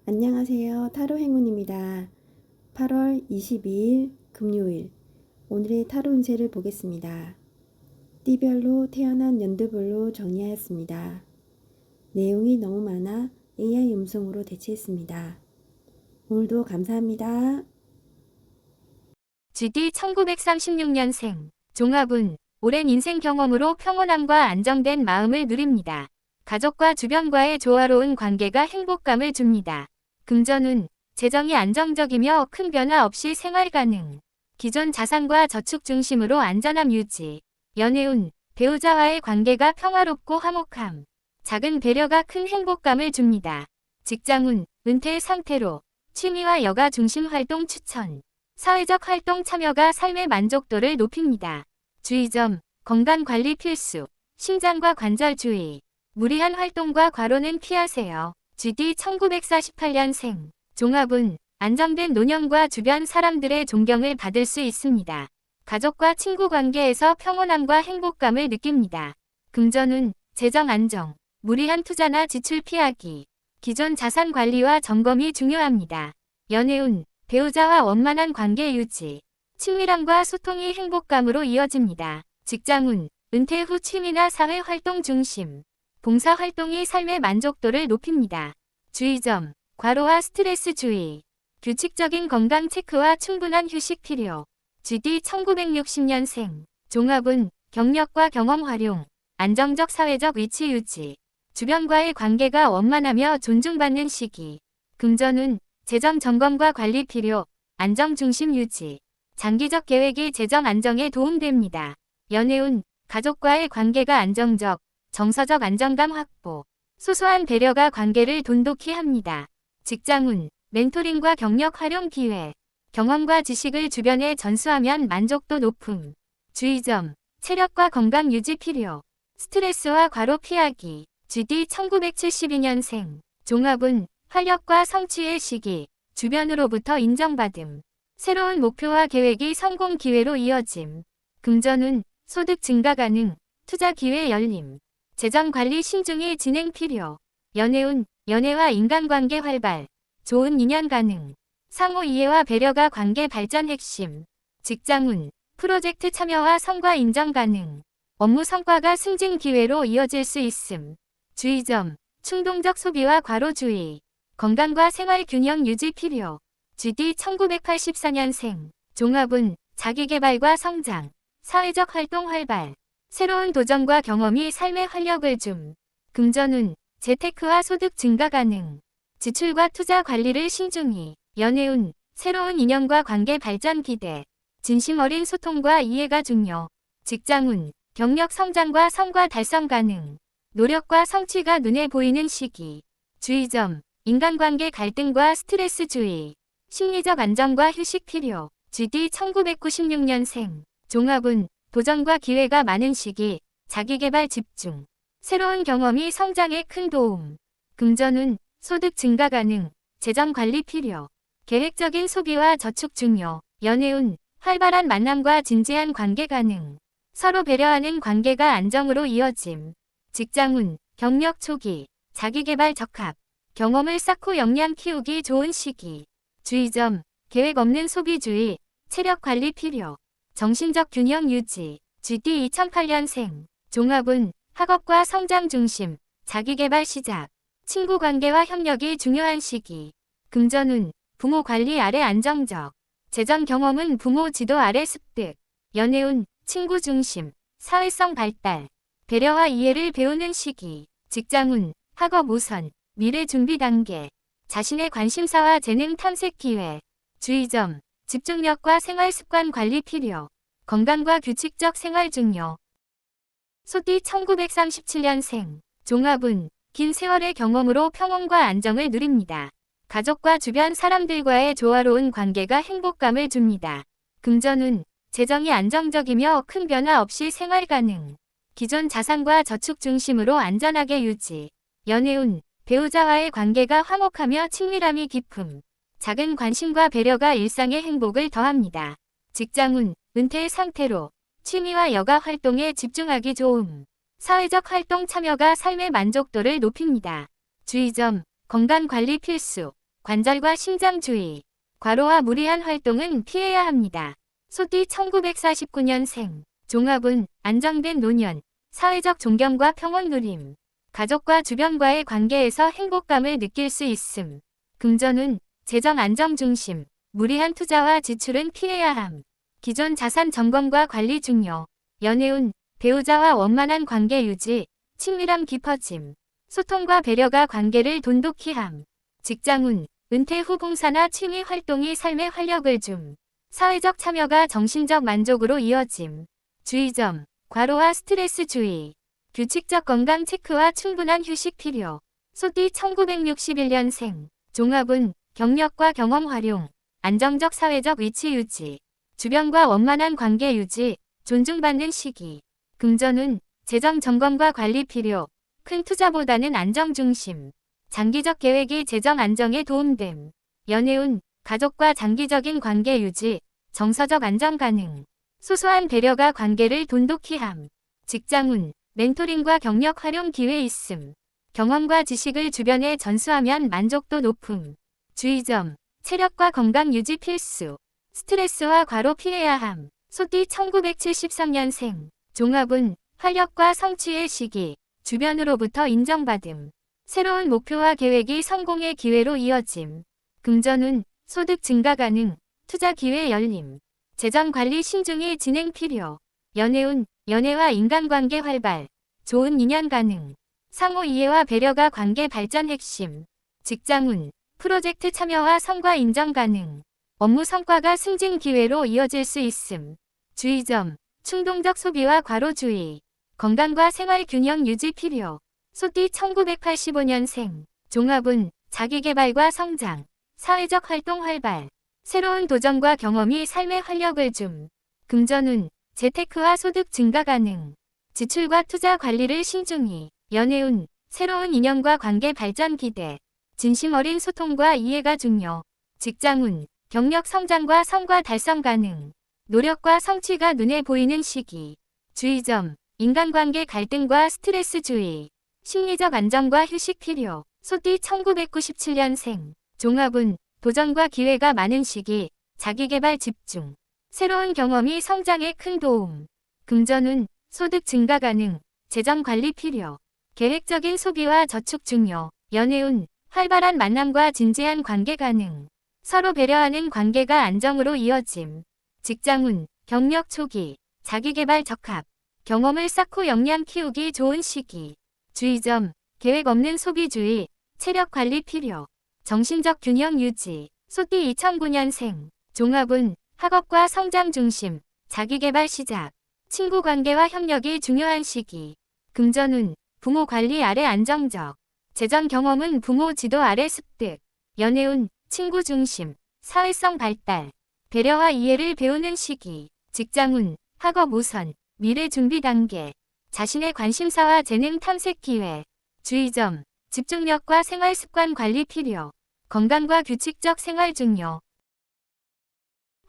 안녕하세요. 타로 행운입니다. 8월 22일 금요일 오늘의 타로 운세를 보겠습니다. 띠별로 태어난 연도별로 정리하였습니다. 내용이 너무 많아 AI 음성으로 대체했습니다. 오늘도 감사합니다. GD 1936년생 종합운 오랜 인생 경험으로 평온함과 안정된 마음을 누립니다. 가족과 주변과의 조화로운 관계가 행복감을 줍니다. 금전운 재정이 안정적이며 큰 변화 없이 생활 가능. 기존 자산과 저축 중심으로 안전함 유지. 연애운 배우자와의 관계가 평화롭고 화목함. 작은 배려가 큰 행복감을 줍니다. 직장운 은퇴 상태로 취미와 여가 중심 활동 추천. 사회적 활동 참여가 삶의 만족도를 높입니다. 주의점 건강관리 필수. 심장과 관절 주의. 무리한 활동과 과로는 피하세요. GD 1948년생 종합운 안정된 노년과 주변 사람들의 존경을 받을 수 있습니다. 가족과 친구 관계에서 평온함과 행복감을 느낍니다. 금전운 재정 안정 무리한 투자나 지출 피하기. 기존 자산 관리와 점검이 중요합니다. 연애운 배우자와 원만한 관계 유지. 친밀함과 소통이 행복감으로 이어집니다. 직장운 은퇴 후 취미나 사회활동 중심. 봉사활동이 삶의 만족도를 높입니다. 주의점 과로와 스트레스 주의. 규칙적인 건강 체크와 충분한 휴식 필요. GD 1960년생 종합운 경력과 경험 활용. 안정적 사회적 위치 유지. 주변과의 관계가 원만하며 존중받는 시기. 금전운 재정 점검과 관리 필요. 안정 중심 유지. 장기적 계획이 재정 안정에 도움됩니다. 연애운 가족과의 관계가 안정적. 정서적 안정감 확보. 소소한 배려가 관계를 돈독히 합니다. 직장운 멘토링과 경력 활용 기회. 경험과 지식을 주변에 전수하면 만족도 높음. 주의점 체력과 건강 유지 필요. 스트레스와 과로 피하기. GD 1972년생 종합운 활력과 성취의 시기. 주변으로부터 인정받음. 새로운 목표와 계획이 성공 기회로 이어짐. 금전운 소득 증가 가능. 투자 기회 열림. 재정 관리 신중히 진행 필요. 연애운 연애와 인간관계 활발. 좋은 인연 가능. 상호 이해와 배려가 관계 발전 핵심. 직장운 프로젝트 참여와 성과 인정 가능. 업무 성과가 승진 기회로 이어질 수 있음. 주의점 충동적 소비와 과로 주의. 건강과 생활 균형 유지 필요. GD 1984년생 종합운 자기개발과 성장. 사회적 활동 활발. 새로운 도전과 경험이 삶의 활력을 줌. 금전운 재테크와 소득 증가 가능. 지출과 투자 관리를 신중히. 연애운 새로운 인연과 관계 발전 기대. 진심 어린 소통과 이해가 중요. 직장운 경력 성장과 성과 달성 가능. 노력과 성취가 눈에 보이는 시기. 주의점 인간관계 갈등과 스트레스 주의. 심리적 안정과 휴식 필요. GD 1996년생 종합운 도전과 기회가 많은 시기. 자기개발 집중. 새로운 경험이 성장에 큰 도움. 금전운 소득 증가 가능. 재정 관리 필요. 계획적인 소비와 저축 중요. 연애운 활발한 만남과 진지한 관계 가능. 서로 배려하는 관계가 안정으로 이어짐. 직장운 경력 초기. 자기개발 적합. 경험을 쌓고 역량 키우기 좋은 시기. 주의점 계획 없는 소비주의. 체력 관리 필요. 정신적 균형 유지. GD 2008년생 종합운 학업과 성장 중심. 자기개발 시작. 친구 관계와 협력이 중요한 시기. 금전운 부모 관리 아래 안정적. 재정 경험은 부모 지도 아래 습득. 연애운 친구 중심. 사회성 발달. 배려와 이해를 배우는 시기. 직장운 학업 우선. 미래 준비 단계. 자신의 관심사와 재능 탐색 기회. 주의점 집중력과 생활 습관 관리 필요. 건강과 규칙적 생활 중요. 소띠 1937년생 종합운 긴 세월의 경험으로 평온과 안정을 누립니다. 가족과 주변 사람들과의 조화로운 관계가 행복감을 줍니다. 금전운 재정이 안정적이며 큰 변화 없이 생활 가능. 기존 자산과 저축 중심으로 안전하게 유지. 연애운 배우자와의 관계가 화목하며 친밀함이 깊음. 작은 관심과 배려가 일상의 행복을 더합니다. 직장운 은퇴 상태로 취미와 여가 활동에 집중하기 좋음. 사회적 활동 참여가 삶의 만족도를 높입니다. 주의점 건강관리 필수. 관절과 심장 주의. 과로와 무리한 활동은 피해야 합니다. 소띠 1949년생. 종합운, 안정된 노년, 사회적 존경과 평온 누림. 가족과 주변과의 관계에서 행복감을 느낄 수 있음. 금전운, 재정 안정 중심, 무리한 투자와 지출은 피해야 함. 기존 자산 점검과 관리 중요. 연애운, 배우자와 원만한 관계 유지, 친밀함 깊어짐. 소통과 배려가 관계를 돈독히 함. 직장운, 은퇴 후 봉사나 취미 활동이 삶에 활력을 줌. 사회적 참여가 정신적 만족으로 이어짐. 주의점, 과로와 스트레스 주의. 규칙적 건강 체크와 충분한 휴식 필요. 소띠 1961년생. 종합운, 경력과 경험 활용. 안정적 사회적 위치 유지. 주변과 원만한 관계 유지, 존중받는 시기. 금전운, 재정 점검과 관리 필요. 큰 투자보다는 안정 중심. 장기적 계획이 재정 안정에 도움됨. 연애운, 가족과 장기적인 관계 유지, 정서적 안정 가능. 소소한 배려가 관계를 돈독히 함. 직장운, 멘토링과 경력 활용 기회 있음. 경험과 지식을 주변에 전수하면 만족도 높음. 주의점, 체력과 건강 유지 필수. 스트레스와 과로 피해야 함. 소띠 1973년생. 종합운, 활력과 성취의 시기. 주변으로부터 인정받음. 새로운 목표와 계획이 성공의 기회로 이어짐. 금전운, 소득 증가 가능. 투자 기회 열림. 재정 관리 신중히 진행 필요. 연애운, 연애와 인간관계 활발. 좋은 인연 가능. 상호 이해와 배려가 관계 발전 핵심. 직장운, 프로젝트 참여와 성과 인정 가능. 업무 성과가 승진 기회로 이어질 수 있음. 주의점, 충동적 소비와 과로 주의. 건강과 생활 균형 유지 필요. 소띠 1985년생. 종합운, 자기개발과 성장. 사회적 활동 활발. 새로운 도전과 경험이 삶의 활력을 줌. 금전운, 재테크와 소득 증가 가능. 지출과 투자 관리를 신중히. 연애운, 새로운 인연과 관계 발전 기대. 진심 어린 소통과 이해가 중요. 직장운, 경력 성장과 성과 달성 가능. 노력과 성취가 눈에 보이는 시기. 주의점, 인간관계 갈등과 스트레스 주의. 심리적 안정과 휴식 필요. 소띠 1997년생. 종합운, 도전과 기회가 많은 시기. 자기개발 집중. 새로운 경험이 성장에 큰 도움. 금전운, 소득 증가 가능. 재정 관리 필요. 계획적인 소비와 저축 중요. 연애운, 활발한 만남과 진지한 관계 가능. 서로 배려하는 관계가 안정으로 이어짐. 직장운, 경력 초기. 자기개발 적합. 경험을 쌓고 역량 키우기 좋은 시기. 주의점, 계획 없는 소비주의. 체력 관리 필요. 정신적 균형 유지. 소띠 2009년생. 종합운, 학업과 성장 중심. 자기개발 시작. 친구 관계와 협력이 중요한 시기. 금전운, 부모 관리 아래 안정적. 재정 경험은 부모 지도 아래 습득. 연애운, 친구 중심. 사회성 발달. 배려와 이해를 배우는 시기. 직장운, 학업 우선. 미래 준비 단계. 자신의 관심사와 재능 탐색 기회. 주의점, 집중력과 생활 습관 관리 필요. 건강과 규칙적 생활 중요.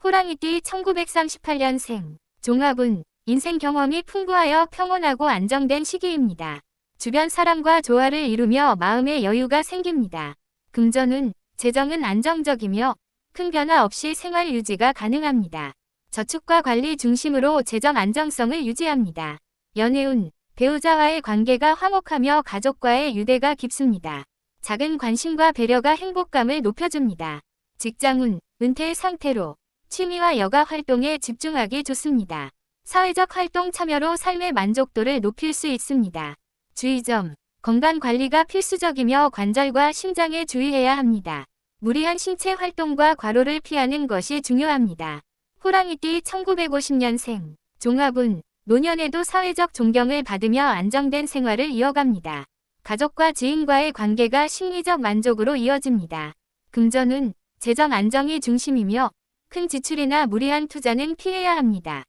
호랑이띠 1938년생. 종합운, 인생 경험이 풍부하여 평온하고 안정된 시기입니다. 주변 사람과 조화를 이루며 마음의 여유가 생깁니다. 금전운, 재정은 안정적이며 큰 변화 없이 생활 유지가 가능합니다. 저축과 관리 중심으로 재정 안정성을 유지합니다. 연애운, 배우자와의 관계가 화목하며 가족과의 유대가 깊습니다. 작은 관심과 배려가 행복감을 높여줍니다. 직장운, 은퇴 상태로 취미와 여가 활동에 집중하기 좋습니다. 사회적 활동 참여로 삶의 만족도를 높일 수 있습니다. 주의점, 건강 관리가 필수적이며 관절과 심장에 주의해야 합니다. 무리한 신체 활동과 과로를 피하는 것이 중요합니다. 호랑이띠 1950년생. 종합운, 노년에도 사회적 존경을 받으며 안정된 생활을 이어갑니다. 가족과 지인과의 관계가 심리적 만족으로 이어집니다. 금전운, 재정 안정이 중심이며 큰 지출이나 무리한 투자는 피해야 합니다.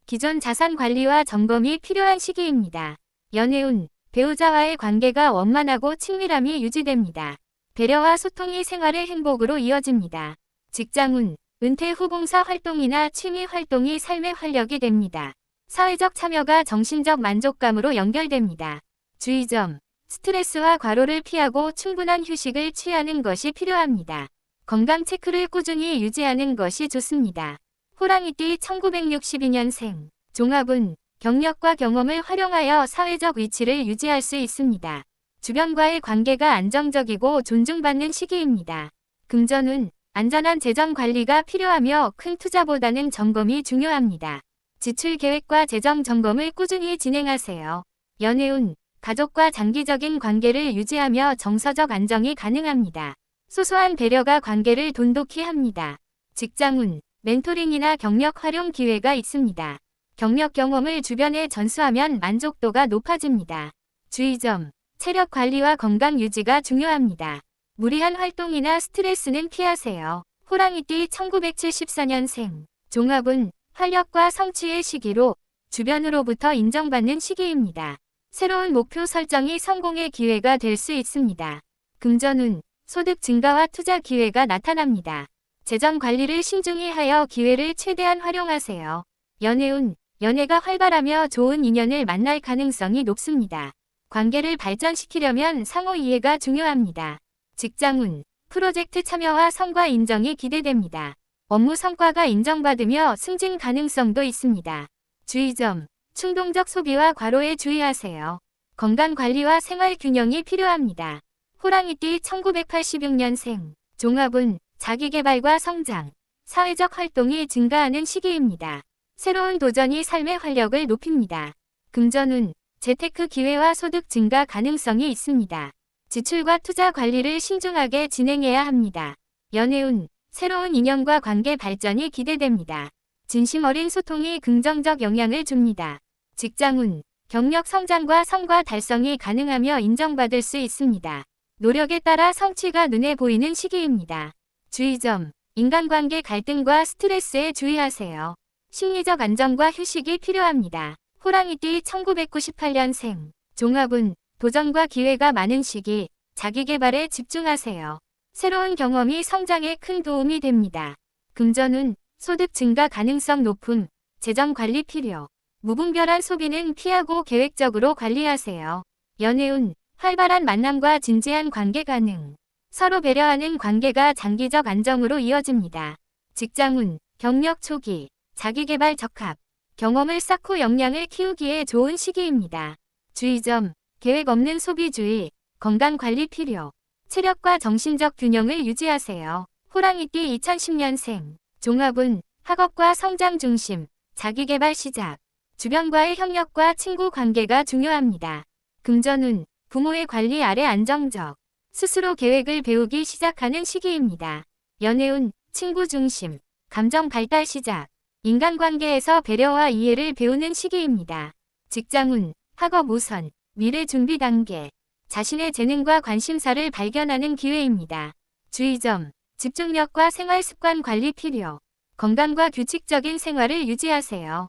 기존 자산 관리와 점검이 필요한 시기입니다. 연애운, 배우자와의 관계가 원만하고 친밀함이 유지됩니다. 배려와 소통이 생활의 행복으로 이어집니다. 직장운, 은퇴 후 봉사 활동이나 취미 활동이 삶의 활력이 됩니다. 사회적 참여가 정신적 만족감으로 연결됩니다. 주의점, 스트레스와 과로를 피하고 충분한 휴식을 취하는 것이 필요합니다. 건강 체크를 꾸준히 유지하는 것이 좋습니다. 호랑이띠 1962년생. 종합운, 경력과 경험을 활용하여 사회적 위치를 유지할 수 있습니다. 주변과의 관계가 안정적이고 존중받는 시기입니다. 금전운, 안전한 재정 관리가 필요하며 큰 투자보다는 점검이 중요합니다. 지출 계획과 재정 점검을 꾸준히 진행하세요. 연애운, 가족과 장기적인 관계를 유지하며 정서적 안정이 가능합니다. 소소한 배려가 관계를 돈독히 합니다. 직장운, 멘토링이나 경력 활용 기회가 있습니다. 경력 경험을 주변에 전수하면 만족도가 높아집니다. 주의점, 체력 관리와 건강 유지가 중요합니다. 무리한 활동이나 스트레스는 피하세요. 호랑이띠 1974년생. 종합운, 활력과 성취의 시기로 주변으로부터 인정받는 시기입니다. 새로운 목표 설정이 성공의 기회가 될 수 있습니다. 금전운, 소득 증가와 투자 기회가 나타납니다. 재정 관리를 신중히 하여 기회를 최대한 활용하세요. 연애운, 연애가 활발하며 좋은 인연을 만날 가능성이 높습니다. 관계를 발전시키려면 상호 이해가 중요합니다. 직장운, 프로젝트 참여와 성과 인정이 기대됩니다. 업무 성과가 인정받으며 승진 가능성도 있습니다. 주의점, 충동적 소비와 과로에 주의하세요. 건강관리와 생활 균형이 필요합니다. 호랑이띠 1986년생. 종합운, 자기개발과 성장, 사회적 활동이 증가하는 시기입니다. 새로운 도전이 삶의 활력을 높입니다. 금전운, 재테크 기회와 소득 증가 가능성이 있습니다. 지출과 투자 관리를 신중하게 진행해야 합니다. 연애운, 새로운 인연과 관계 발전이 기대됩니다. 진심 어린 소통이 긍정적 영향을 줍니다. 직장운, 경력 성장과 성과 달성이 가능하며 인정받을 수 있습니다. 노력에 따라 성취가 눈에 보이는 시기입니다. 주의점, 인간관계 갈등과 스트레스에 주의하세요. 심리적 안정과 휴식이 필요합니다. 호랑이띠 1998년생. 종합운, 도전과 기회가 많은 시기, 자기개발에 집중하세요. 새로운 경험이 성장에 큰 도움이 됩니다. 금전운, 소득 증가 가능성 높음, 재정 관리 필요. 무분별한 소비는 피하고 계획적으로 관리하세요. 연애운, 활발한 만남과 진지한 관계 가능. 서로 배려하는 관계가 장기적 안정으로 이어집니다. 직장운, 경력 초기, 자기개발 적합. 경험을 쌓고 역량을 키우기에 좋은 시기입니다. 주의점, 계획 없는 소비주의, 건강관리 필요. 체력과 정신적 균형을 유지하세요. 호랑이띠 2010년생. 종합운, 학업과 성장 중심, 자기개발 시작. 주변과의 협력과 친구 관계가 중요합니다. 금전운, 부모의 관리 아래 안정적. 스스로 계획을 배우기 시작하는 시기입니다. 연애운, 친구 중심, 감정 발달 시작. 인간관계에서 배려와 이해를 배우는 시기입니다. 직장운, 학업 우선, 미래 준비 단계. 자신의 재능과 관심사를 발견하는 기회입니다. 주의점, 집중력과 생활 습관 관리 필요. 건강과 규칙적인 생활을 유지하세요.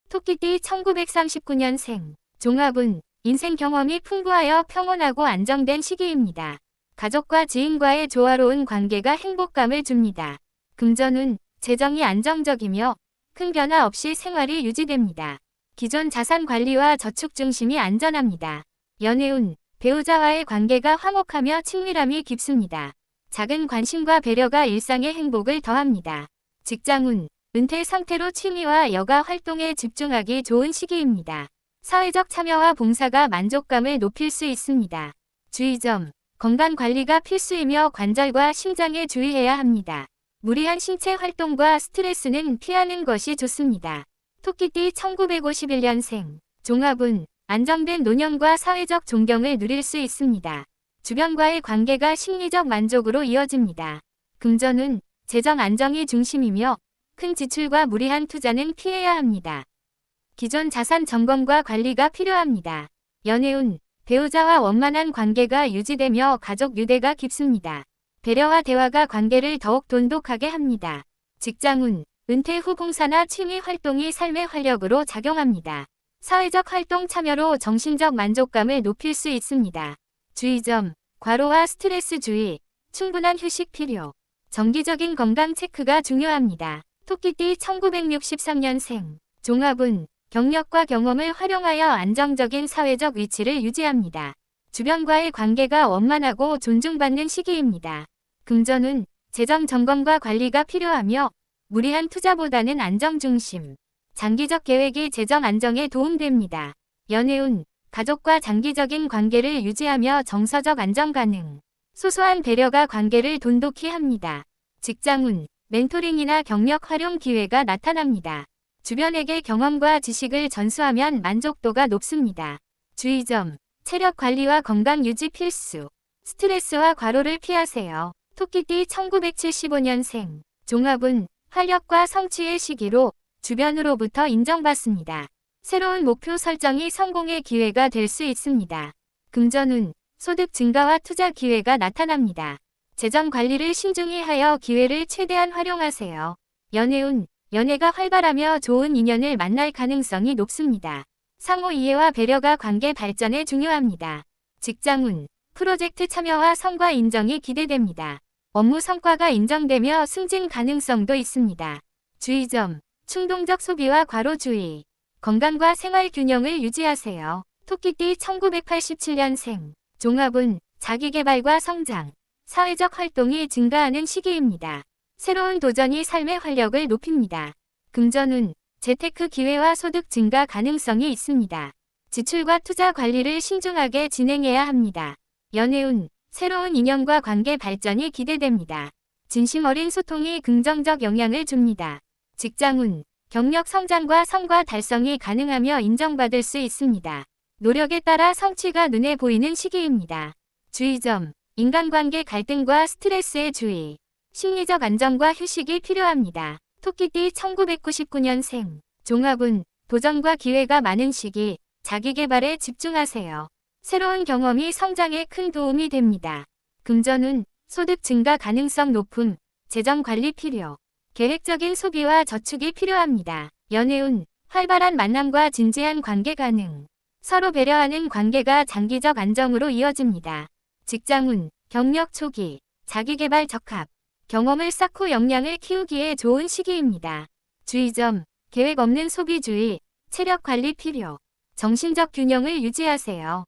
토끼띠 1939년생. 종합운, 인생 경험이 풍부하여 평온하고 안정된 시기입니다. 가족과 지인과의 조화로운 관계가 행복감을 줍니다. 금전운, 재정이 안정적이며 큰 변화 없이 생활이 유지됩니다. 기존 자산 관리와 저축 중심이 안전합니다. 연애운, 배우자와의 관계가 화목하며 친밀함이 깊습니다. 작은 관심과 배려가 일상의 행복을 더합니다. 직장운, 은퇴 상태로 취미와 여가 활동에 집중하기 좋은 시기입니다. 사회적 참여와 봉사가 만족감을 높일 수 있습니다. 주의점, 건강관리가 필수이며 관절과 심장에 주의해야 합니다. 무리한 신체 활동과 스트레스는 피하는 것이 좋습니다. 토끼띠 1951년생. 종합운, 안정된 노년과 사회적 존경을 누릴 수 있습니다. 주변과의 관계가 심리적 만족으로 이어집니다. 금전운, 재정 안정이 중심이며 큰 지출과 무리한 투자는 피해야 합니다. 기존 자산 점검과 관리가 필요합니다. 연애운, 배우자와 원만한 관계가 유지되며 가족 유대가 깊습니다. 배려와 대화가 관계를 더욱 돈독하게 합니다. 직장운, 은퇴 후 봉사나 취미 활동이 삶의 활력으로 작용합니다. 사회적 활동 참여로 정신적 만족감을 높일 수 있습니다. 주의점, 과로와 스트레스 주의, 충분한 휴식 필요. 정기적인 건강 체크가 중요합니다. 토끼띠 1963년생. 종합운, 경력과 경험을 활용하여 안정적인 사회적 위치를 유지합니다. 주변과의 관계가 원만하고 존중받는 시기입니다. 금전운, 재정 점검과 관리가 필요하며 무리한 투자보다는 안정 중심, 장기적 계획이 재정 안정에 도움됩니다. 연애운, 가족과 장기적인 관계를 유지하며 정서적 안정 가능, 소소한 배려가 관계를 돈독히 합니다. 직장운, 멘토링이나 경력 활용 기회가 나타납니다. 주변에게 경험과 지식을 전수하면 만족도가 높습니다. 주의점, 체력 관리와 건강 유지 필수, 스트레스와 과로를 피하세요. 토끼띠 1975년생, 종합운, 활력과 성취의 시기로 주변으로부터 인정받습니다. 새로운 목표 설정이 성공의 기회가 될 수 있습니다. 금전운, 소득 증가와 투자 기회가 나타납니다. 재정 관리를 신중히 하여 기회를 최대한 활용하세요. 연애운, 연애가 활발하며 좋은 인연을 만날 가능성이 높습니다. 상호 이해와 배려가 관계 발전에 중요합니다. 직장운, 프로젝트 참여와 성과 인정이 기대됩니다. 업무 성과가 인정되며 승진 가능성도 있습니다. 주의점, 충동적 소비와 과로 주의, 건강과 생활 균형을 유지하세요. 토끼띠 1987년생, 종합운, 자기개발과 성장, 사회적 활동이 증가하는 시기입니다. 새로운 도전이 삶의 활력을 높입니다. 금전운, 재테크 기회와 소득 증가 가능성이 있습니다. 지출과 투자 관리를 신중하게 진행해야 합니다. 연애운, 새로운 인연과 관계 발전이 기대됩니다. 진심 어린 소통이 긍정적 영향을 줍니다. 직장운, 경력 성장과 성과 달성이 가능하며 인정받을 수 있습니다. 노력에 따라 성취가 눈에 보이는 시기입니다. 주의점, 인간관계 갈등과 스트레스에 주의, 심리적 안정과 휴식이 필요합니다. 토끼띠 1999년생, 종합운, 도전과 기회가 많은 시기, 자기개발에 집중하세요. 새로운 경험이 성장에 큰 도움이 됩니다. 금전운, 소득 증가 가능성 높음, 재정 관리 필요, 계획적인 소비와 저축이 필요합니다. 연애운, 활발한 만남과 진지한 관계 가능, 서로 배려하는 관계가 장기적 안정으로 이어집니다. 직장운, 경력 초기, 자기개발 적합, 경험을 쌓고 역량을 키우기에 좋은 시기입니다. 주의점, 계획 없는 소비주의, 체력 관리 필요, 정신적 균형을 유지하세요.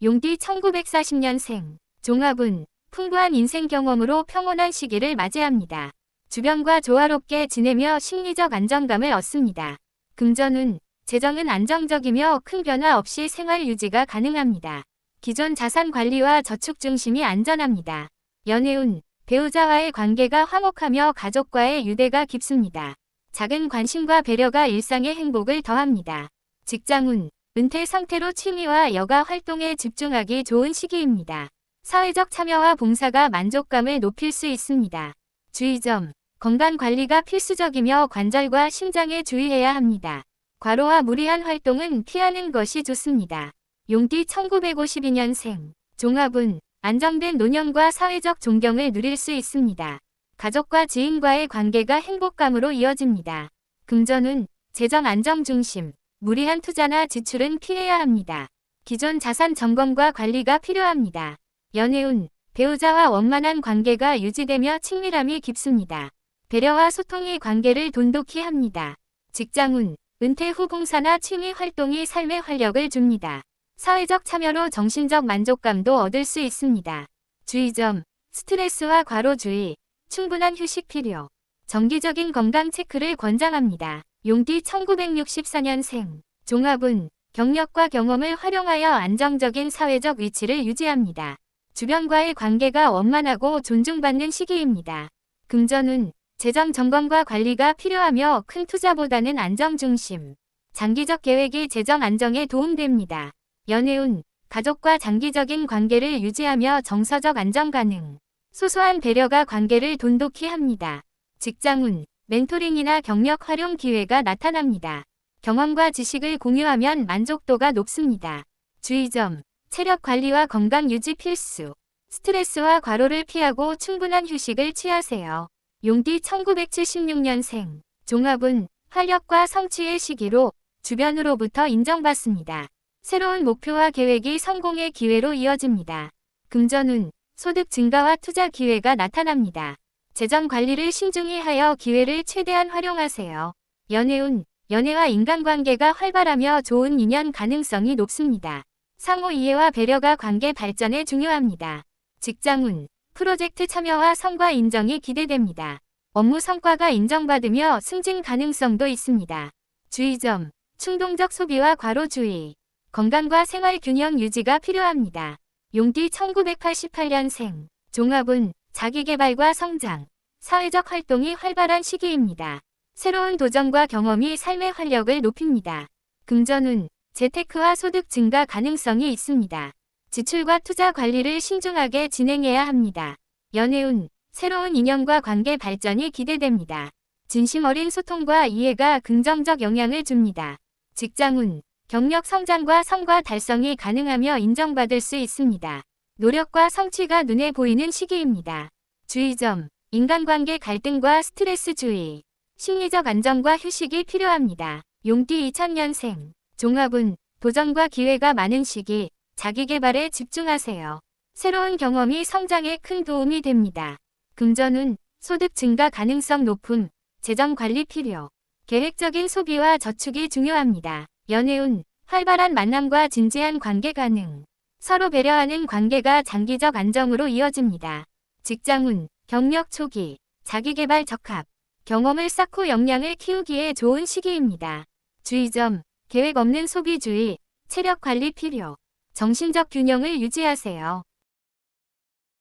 용띠 1940년생, 종합운, 풍부한 인생 경험으로 평온한 시기를 맞이합니다. 주변과 조화롭게 지내며 심리적 안정감을 얻습니다. 금전운, 재정은 안정적이며 큰 변화 없이 생활 유지가 가능합니다. 기존 자산 관리와 저축 중심이 안전합니다. 연애운, 배우자와의 관계가 화목하며 가족과의 유대가 깊습니다. 작은 관심과 배려가 일상의 행복을 더합니다. 직장운, 은퇴 상태로 취미와 여가 활동에 집중하기 좋은 시기입니다. 사회적 참여와 봉사가 만족감을 높일 수 있습니다. 주의점, 건강 관리가 필수적이며 관절과 심장에 주의해야 합니다. 과로와 무리한 활동은 피하는 것이 좋습니다. 용띠 1952년생, 종합운, 안정된 노년과 사회적 존경을 누릴 수 있습니다. 가족과 지인과의 관계가 행복감으로 이어집니다. 금전운, 재정 안정 중심, 무리한 투자나 지출은 피해야 합니다. 기존 자산 점검과 관리가 필요합니다. 연애운, 배우자와 원만한 관계가 유지되며 친밀함이 깊습니다. 배려와 소통이 관계를 돈독히 합니다. 직장운, 은퇴 후 봉사나 취미 활동이 삶의 활력을 줍니다. 사회적 참여로 정신적 만족감도 얻을 수 있습니다. 주의점, 스트레스와 과로 주의, 충분한 휴식 필요, 정기적인 건강 체크를 권장합니다. 용띠 1964년생, 종합운, 경력과 경험을 활용하여 안정적인 사회적 위치를 유지합니다. 주변과의 관계가 원만하고 존중받는 시기입니다. 금전운, 재정 점검과 관리가 필요하며 큰 투자보다는 안정 중심, 장기적 계획이 재정 안정에 도움됩니다. 연애운, 가족과 장기적인 관계를 유지하며 정서적 안정 가능, 소소한 배려가 관계를 돈독히 합니다. 직장운, 멘토링이나 경력 활용 기회가 나타납니다. 경험과 지식을 공유하면 만족도가 높습니다. 주의점, 체력 관리와 건강 유지 필수, 스트레스와 과로를 피하고 충분한 휴식을 취하세요. 용띠 1976년생, 종합운, 활력과 성취의 시기로 주변으로부터 인정받습니다. 새로운 목표와 계획이 성공의 기회로 이어집니다. 금전운, 소득 증가와 투자 기회가 나타납니다. 재정 관리를 신중히 하여 기회를 최대한 활용하세요. 연애운, 연애와 인간관계가 활발하며 좋은 인연 가능성이 높습니다. 상호 이해와 배려가 관계 발전에 중요합니다. 직장운, 프로젝트 참여와 성과 인정이 기대됩니다. 업무 성과가 인정받으며 승진 가능성도 있습니다. 주의점, 충동적 소비와 과로 주의. 건강과 생활 균형 유지가 필요합니다. 용띠 1988년생. 종합운, 자기개발과 성장, 사회적 활동이 활발한 시기입니다. 새로운 도전과 경험이 삶의 활력을 높입니다. 금전운, 재테크와 소득 증가 가능성이 있습니다. 지출과 투자 관리를 신중하게 진행해야 합니다. 연애운, 새로운 인연과 관계 발전이 기대됩니다. 진심 어린 소통과 이해가 긍정적 영향을 줍니다. 직장운, 경력 성장과 성과 달성이 가능하며 인정받을 수 있습니다. 노력과 성취가 눈에 보이는 시기입니다. 주의점, 인간관계 갈등과 스트레스 주의. 심리적 안정과 휴식이 필요합니다. 용띠 2000년생. 종합운, 도전과 기회가 많은 시기, 자기개발에 집중하세요. 새로운 경험이 성장에 큰 도움이 됩니다. 금전운, 소득 증가 가능성 높음, 재정 관리 필요. 계획적인 소비와 저축이 중요합니다. 연애운, 활발한 만남과 진지한 관계 가능. 서로 배려하는 관계가 장기적 안정으로 이어집니다. 직장운, 경력 초기, 자기개발 적합. 경험을 쌓고 역량을 키우기에 좋은 시기입니다. 주의점, 계획 없는 소비주의, 체력 관리 필요. 정신적 균형을 유지하세요.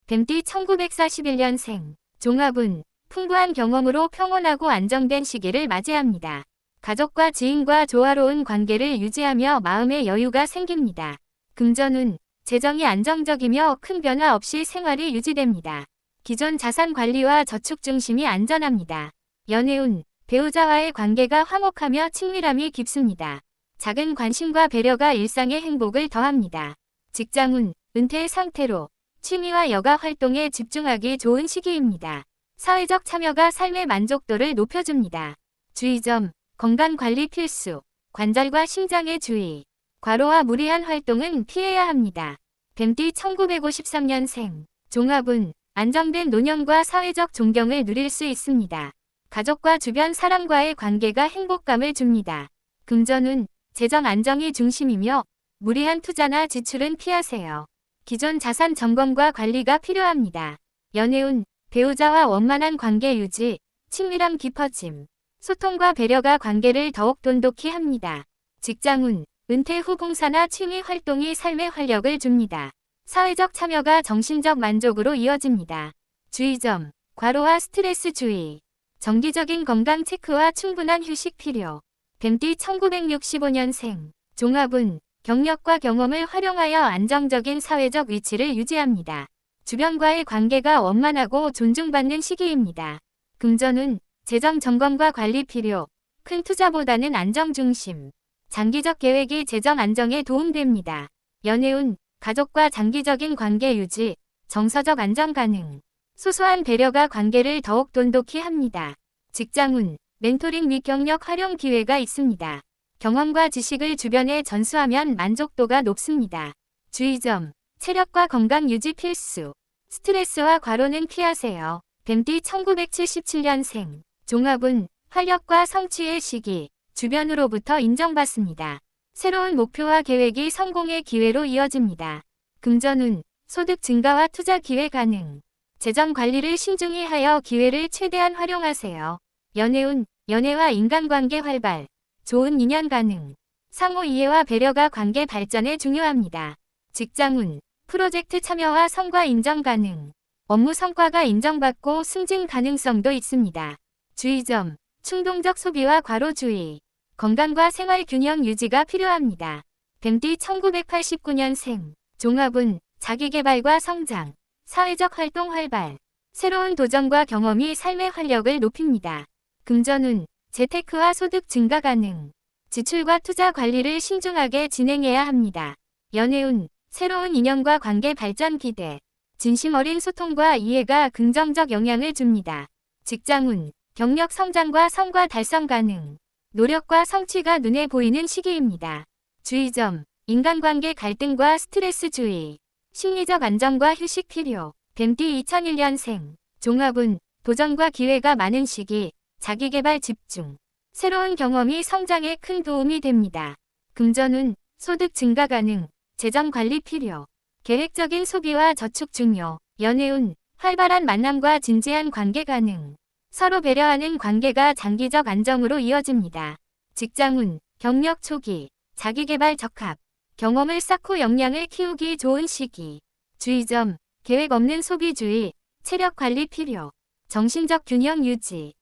뱀띠 1941년생. 종합운, 풍부한 경험으로 평온하고 안정된 시기를 맞이합니다. 가족과 지인과 조화로운 관계를 유지하며 마음의 여유가 생깁니다. 금전운, 재정이 안정적이며 큰 변화 없이 생활이 유지됩니다. 기존 자산 관리와 저축 중심이 안전합니다. 연애운, 배우자와의 관계가 화목하며 친밀함이 깊습니다. 작은 관심과 배려가 일상의 행복을 더합니다. 직장운, 은퇴 상태로 취미와 여가 활동에 집중하기 좋은 시기입니다. 사회적 참여가 삶의 만족도를 높여줍니다. 주의점, 건강관리 필수, 관절과 심장에 주의. 과로와 무리한 활동은 피해야 합니다. 뱀띠 1953년생. 종합운, 안정된 노년과 사회적 존경을 누릴 수 있습니다. 가족과 주변 사람과의 관계가 행복감을 줍니다. 금전운, 재정 안정이 중심이며 무리한 투자나 지출은 피하세요. 기존 자산 점검과 관리가 필요합니다. 연애운, 배우자와 원만한 관계 유지, 친밀함 깊어짐. 소통과 배려가 관계를 더욱 돈독히 합니다. 직장운, 은퇴 후 봉사나 취미 활동이 삶의 활력을 줍니다. 사회적 참여가 정신적 만족으로 이어집니다. 주의점, 과로와 스트레스 주의. 정기적인 건강 체크와 충분한 휴식 필요. 뱀띠 1965년생. 종합운, 경력과 경험을 활용하여 안정적인 사회적 위치를 유지합니다. 주변과의 관계가 원만하고 존중받는 시기입니다. 금전운, 재정 점검과 관리 필요. 큰 투자보다는 안정 중심. 장기적 계획이 재정 안정에 도움됩니다. 연애운, 가족과 장기적인 관계 유지, 정서적 안정 가능. 소소한 배려가 관계를 더욱 돈독히 합니다. 직장운, 멘토링 및 경력 활용 기회가 있습니다. 경험과 지식을 주변에 전수하면 만족도가 높습니다. 주의점, 체력과 건강 유지 필수. 스트레스와 과로는 피하세요. 뱀띠 1977년생. 종합운, 활력과 성취의 시기, 주변으로부터 인정받습니다. 새로운 목표와 계획이 성공의 기회로 이어집니다. 금전운, 소득 증가와 투자 기회 가능. 재정 관리를 신중히 하여 기회를 최대한 활용하세요. 연애운, 연애와 인간관계 활발, 좋은 인연 가능. 상호 이해와 배려가 관계 발전에 중요합니다. 직장운, 프로젝트 참여와 성과 인정 가능. 업무 성과가 인정받고 승진 가능성도 있습니다. 주의점, 충동적 소비와 과로 주의. 건강과 생활 균형 유지가 필요합니다. 뱀띠 1989년생. 종합운, 자기개발과 성장, 사회적 활동 활발. 새로운 도전과 경험이 삶의 활력을 높입니다. 금전운, 재테크와 소득 증가 가능. 지출과 투자 관리를 신중하게 진행해야 합니다. 연애운, 새로운 인연과 관계 발전 기대. 진심 어린 소통과 이해가 긍정적 영향을 줍니다. 직장운, 경력 성장과 성과 달성 가능. 노력과 성취가 눈에 보이는 시기입니다. 주의점, 인간관계 갈등과 스트레스 주의. 심리적 안정과 휴식 필요. 뱀띠 2001년생. 종합운, 도전과 기회가 많은 시기, 자기개발 집중. 새로운 경험이 성장에 큰 도움이 됩니다. 금전운, 소득 증가 가능, 재정 관리 필요, 계획적인 소비와 저축 중요, 연애운, 활발한 만남과 진지한 관계 가능, 서로 배려하는 관계가 장기적 안정으로 이어집니다. 직장운, 경력 초기, 자기계발 적합, 경험을 쌓고 역량을 키우기 좋은 시기. 주의점, 계획 없는 소비주의, 체력 관리 필요, 정신적 균형 유지.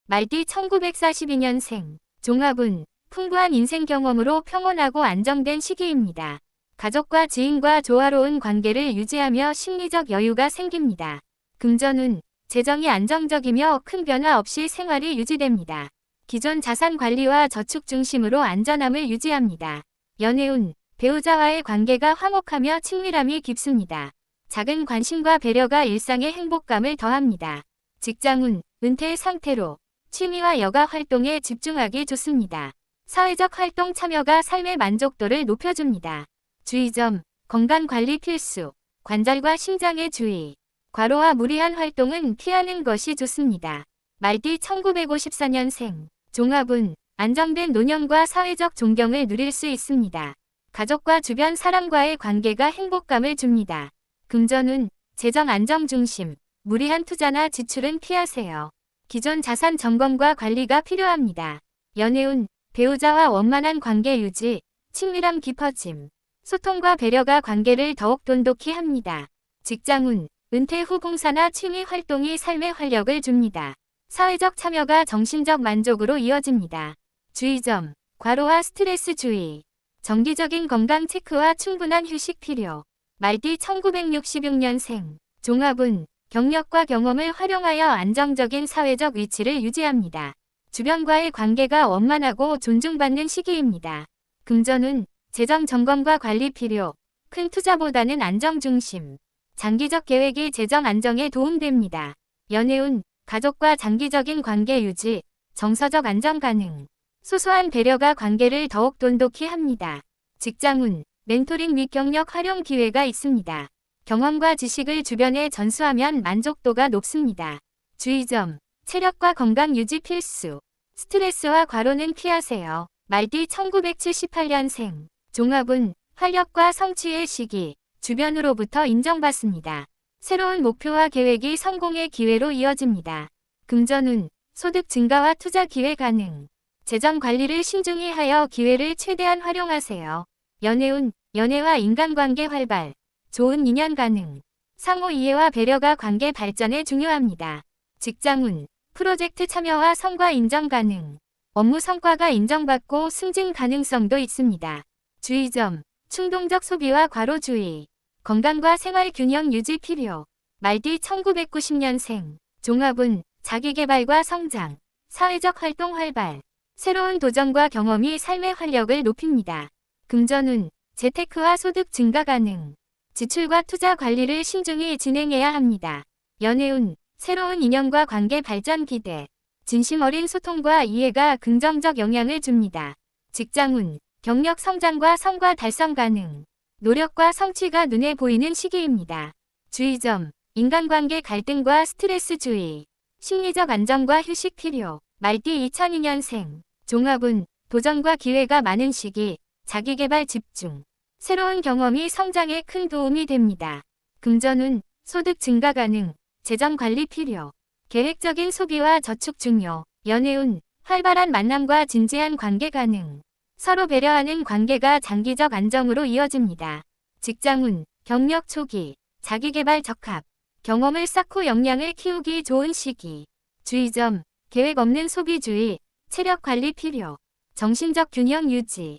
말띠 1942년생, 종합운, 풍부한 인생 경험으로 평온하고 안정된 시기입니다. 가족과 지인과 조화로운 관계를 유지하며 심리적 여유가 생깁니다. 금전운, 재정이 안정적이며 큰 변화 없이 생활이 유지됩니다. 기존 자산 관리와 저축 중심으로 안전함을 유지합니다. 연애운, 배우자와의 관계가 화목하며 친밀함이 깊습니다. 작은 관심과 배려가 일상의 행복감을 더합니다. 직장운, 은퇴 상태로 취미와 여가 활동에 집중하기 좋습니다. 사회적 활동 참여가 삶의 만족도를 높여줍니다. 주의점, 건강관리 필수, 관절과 심장에 주의. 과로와 무리한 활동은 피하는 것이 좋습니다. 말띠 1954년생, 종합운, 안정된 노년과 사회적 존경을 누릴 수 있습니다. 가족과 주변 사람과의 관계가 행복감을 줍니다. 금전운, 재정 안정 중심, 무리한 투자나 지출은 피하세요. 기존 자산 점검과 관리가 필요합니다. 연애운, 배우자와 원만한 관계 유지, 친밀함 깊어짐, 소통과 배려가 관계를 더욱 돈독히 합니다. 직장운, 은퇴 후 봉사나 취미 활동이 삶의 활력을 줍니다. 사회적 참여가 정신적 만족으로 이어집니다. 주의점, 과로와 스트레스 주의, 정기적인 건강 체크와 충분한 휴식 필요. 말띠 1966년생, 종합운, 경력과 경험을 활용하여 안정적인 사회적 위치를 유지합니다. 주변과의 관계가 원만하고 존중받는 시기입니다. 금전운, 재정 점검과 관리 필요, 큰 투자보다는 안정 중심. 장기적 계획이 재정 안정에 도움됩니다. 연애운, 가족과 장기적인 관계 유지, 정서적 안정 가능. 소소한 배려가 관계를 더욱 돈독히 합니다. 직장운, 멘토링 및 경력 활용 기회가 있습니다. 경험과 지식을 주변에 전수하면 만족도가 높습니다. 주의점, 체력과 건강 유지 필수. 스트레스와 과로는 피하세요. 말띠 1978년생, 종합운, 활력과 성취의 시기, 주변으로부터 인정받습니다. 새로운 목표와 계획이 성공의 기회로 이어집니다. 금전운, 소득 증가와 투자 기회 가능. 재정 관리를 신중히 하여 기회를 최대한 활용하세요. 연애운, 연애와 인간관계 활발, 좋은 인연 가능. 상호 이해와 배려가 관계 발전에 중요합니다. 직장운, 프로젝트 참여와 성과 인정 가능. 업무 성과가 인정받고 승진 가능성도 있습니다. 주의점, 충동적 소비와 과로 주의. 건강과 생활 균형 유지 필요. 말띠 1990년생, 종합운, 자기개발과 성장, 사회적 활동 활발. 새로운 도전과 경험이 삶의 활력을 높입니다. 금전운, 재테크와 소득 증가 가능. 지출과 투자 관리를 신중히 진행해야 합니다. 연애운, 새로운 인연과 관계 발전 기대. 진심 어린 소통과 이해가 긍정적 영향을 줍니다. 직장운, 경력 성장과 성과 달성 가능. 노력과 성취가 눈에 보이는 시기입니다. 주의점, 인간관계 갈등과 스트레스 주의. 심리적 안정과 휴식 필요. 말띠 2002년생, 종합운, 도전과 기회가 많은 시기, 자기개발 집중. 새로운 경험이 성장에 큰 도움이 됩니다. 금전운, 소득 증가 가능, 재정 관리 필요. 계획적인 소비와 저축 중요. 연애운, 활발한 만남과 진지한 관계 가능. 서로 배려하는 관계가 장기적 안정으로 이어집니다. 직장운, 경력 초기, 자기개발 적합. 경험을 쌓고 역량을 키우기 좋은 시기. 주의점, 계획 없는 소비주의, 체력 관리 필요. 정신적 균형 유지.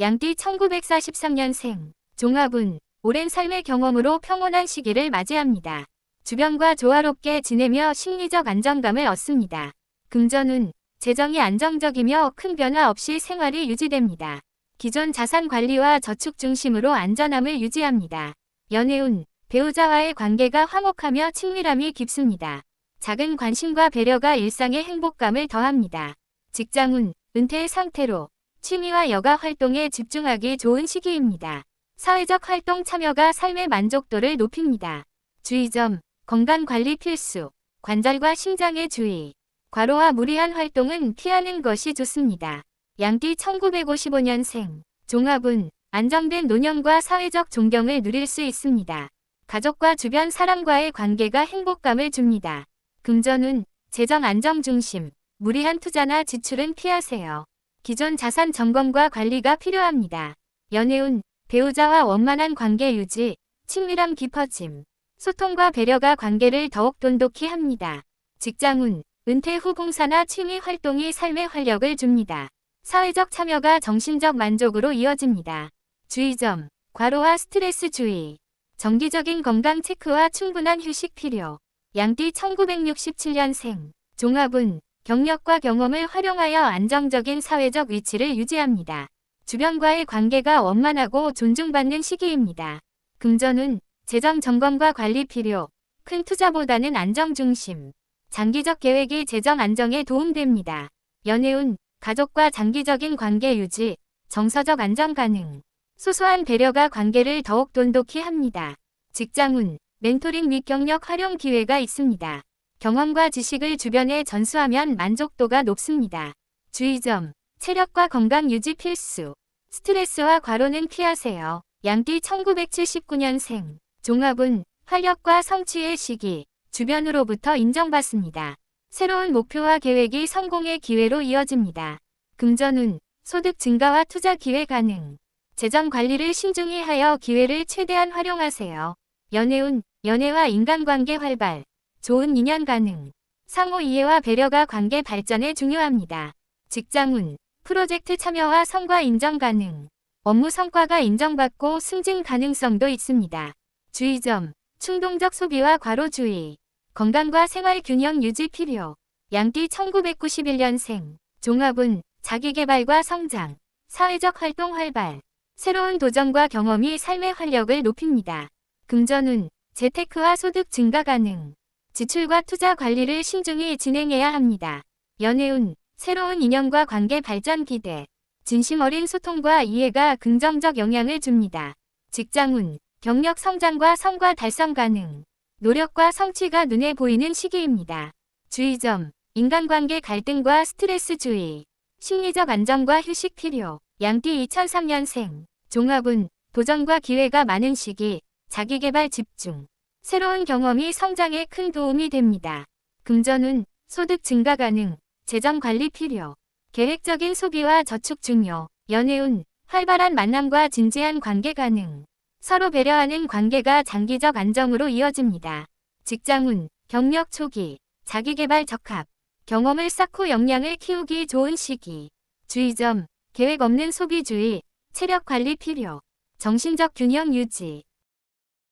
양띠 1943년생, 종합운, 오랜 삶의 경험으로 평온한 시기를 맞이합니다. 주변과 조화롭게 지내며 심리적 안정감을 얻습니다. 금전운, 재정이 안정적이며 큰 변화 없이 생활이 유지됩니다. 기존 자산 관리와 저축 중심으로 안전함을 유지합니다. 연애운, 배우자와의 관계가 화목하며 친밀함이 깊습니다. 작은 관심과 배려가 일상의 행복감을 더합니다. 직장운, 은퇴 상태로 취미와 여가 활동에 집중하기 좋은 시기입니다. 사회적 활동 참여가 삶의 만족도를 높입니다. 주의점, 건강관리 필수, 관절과 심장에 주의. 과로와 무리한 활동은 피하는 것이 좋습니다. 양띠 1955년생. 종합운. 안정된 노년과 사회적 존경을 누릴 수 있습니다. 가족과 주변 사람과의 관계가 행복감을 줍니다. 금전운. 재정 안정 중심. 무리한 투자나 지출은 피하세요. 기존 자산 점검과 관리가 필요합니다. 연애운. 배우자와 원만한 관계 유지, 친밀함 깊어짐. 소통과 배려가 관계를 더욱 돈독히 합니다. 직장운. 은퇴 후 봉사나 취미 활동이 삶의 활력을 줍니다. 사회적 참여가 정신적 만족으로 이어집니다. 주의점. 과로와 스트레스 주의. 정기적인 건강 체크와 충분한 휴식 필요. 양띠 1967년생. 종합운. 경력과 경험을 활용하여 안정적인 사회적 위치를 유지합니다. 주변과의 관계가 원만하고 존중받는 시기입니다. 금전운. 재정 점검과 관리 필요. 큰 투자보다는 안정 중심. 장기적 계획이 재정 안정에 도움됩니다. 연애운. 가족과 장기적인 관계 유지, 정서적 안정 가능. 소소한 배려가 관계를 더욱 돈독히 합니다. 직장운. 멘토링 및 경력 활용 기회가 있습니다. 경험과 지식을 주변에 전수하면 만족도가 높습니다. 주의점. 체력과 건강 유지 필수. 스트레스와 과로는 피하세요. 양띠 1979년생. 종합운. 활력과 성취의 시기. 주변으로부터 인정받습니다. 새로운 목표와 계획이 성공의 기회로 이어집니다. 금전운. 소득 증가와 투자 기회 가능. 재정 관리를 신중히 하여 기회를 최대한 활용하세요. 연애운. 연애와 인간관계 활발. 좋은 인연 가능. 상호 이해와 배려가 관계 발전에 중요합니다. 직장운. 프로젝트 참여와 성과 인정 가능. 업무 성과가 인정받고 승진 가능성도 있습니다. 주의점. 충동적 소비와 과로 주의. 건강과 생활 균형 유지 필요. 양띠 1991년생. 종합운. 자기개발과 성장. 사회적 활동 활발. 새로운 도전과 경험이 삶의 활력을 높입니다. 금전운. 재테크와 소득 증가 가능. 지출과 투자 관리를 신중히 진행해야 합니다. 연애운. 새로운 인연과 관계 발전 기대. 진심 어린 소통과 이해가 긍정적 영향을 줍니다. 직장운. 경력 성장과 성과 달성 가능. 노력과 성취가 눈에 보이는 시기입니다. 주의점. 인간관계 갈등과 스트레스 주의. 심리적 안정과 휴식 필요. 양띠 2003년생. 종합운. 도전과 기회가 많은 시기. 자기개발 집중. 새로운 경험이 성장에 큰 도움이 됩니다. 금전운. 소득 증가 가능. 재정 관리 필요. 계획적인 소비와 저축 중요. 연애운. 활발한 만남과 진지한 관계 가능. 서로 배려하는 관계가 장기적 안정으로 이어집니다. 직장운. 경력 초기. 자기개발 적합. 경험을 쌓고 역량을 키우기 좋은 시기. 주의점. 계획 없는 소비주의. 체력 관리 필요. 정신적 균형 유지.